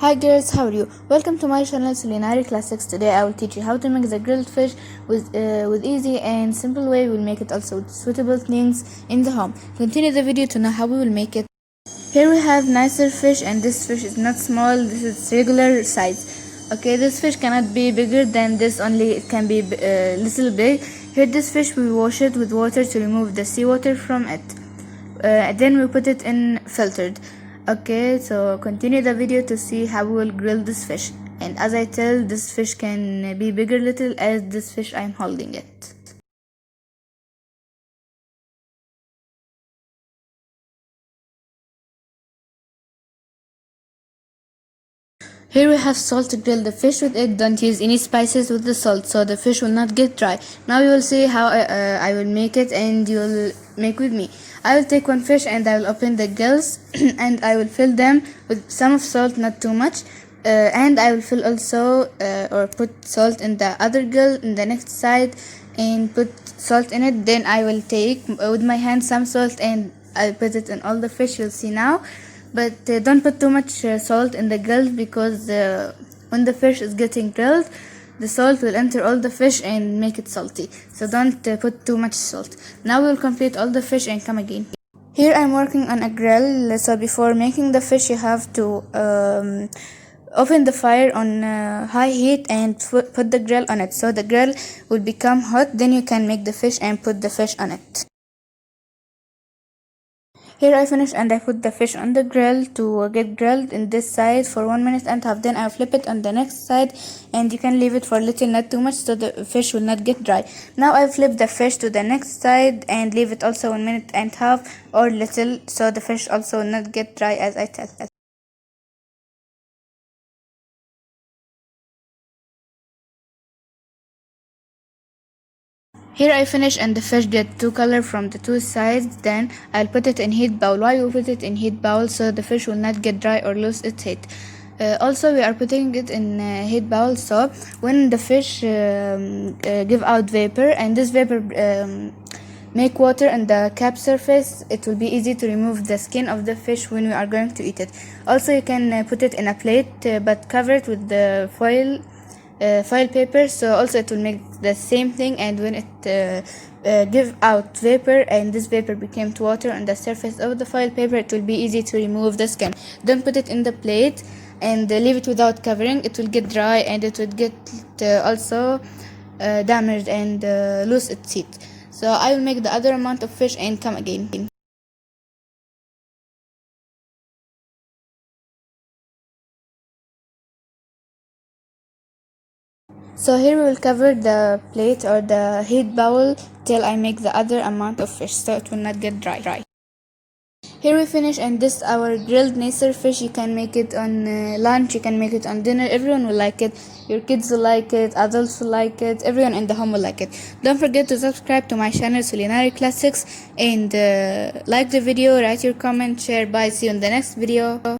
Hi girls, how are you? Welcome to my channel Culinary Classics. Today I will teach you how to make the grilled fish with easy and simple way. We'll make it also with suitable things in the home. Continue the video to know how we will make it. Here we have nicer fish, and this fish is not small, this is regular size. Okay, this fish cannot be bigger than this, only it can be little big. Here this fish we wash it with water to remove the seawater from it. Then we put it in filtered. Okay, so continue the video to see how we will grill this fish. And as I tell, this fish can be bigger little as this fish I'm holding it. Here we have salt to grill the fish with it. Don't use any spices with the salt so the fish will not get dry. Now you will see how I will make it, and you will make with me. I will take one fish and I will open the gills and I will fill them with some of salt, not too much. And I will fill also or put salt in the other gill in the next side and put salt in it. Then I will take with my hand some salt and I put it in all the fish. You'll see now. But don't put too much salt in the gills, because when the fish is getting grilled, the salt will enter all the fish and make it salty. So don't put too much salt. Now we'll complete all the fish and come again. Here I'm working on a grill. So before making the fish, you have to open the fire on high heat and put the grill on it. So the grill will become hot. Then you can make the fish and put the fish on it. Here I finished and I put the fish on the grill to get grilled in this side for 1 minute and a half. Then I'll flip it on the next side, and you can leave it for a little, not too much, so the fish will not get dry. Now I flip the fish to the next side and leave it also 1 minute and a half or little, so the fish also will not get dry as I tell. Here I finish and the fish get two color from the two sides. Then I'll put it in heat bowl. Why we put it in heat bowl? So the fish will not get dry or lose its heat. Also we are putting it in heat bowl, so when the fish give out vapor, and this vapor make water in the cap surface, it will be easy to remove the skin of the fish when we are going to eat it. Also you can put it in a plate, but cover it with the foil paper, so also it will make the same thing. And when it give out vapor and this vapor became to water on the surface of the foil paper, it will be easy to remove the skin. Don't put it in the plate and leave it without covering. It will get dry and it will get also damaged and lose its heat. So I will make the other amount of fish and come again. So here we will cover the plate or the heat bowl till I make the other amount of fish, so it will not get dry. Here we finish, and this our grilled nicer fish. You can make it on lunch, you can make it on dinner. Everyone will like it. Your kids will like it, adults will like it, everyone in the home will like it. Don't forget to subscribe to my channel Culinary Classics, and like the video, write your comment, share. Bye, see you in the next video.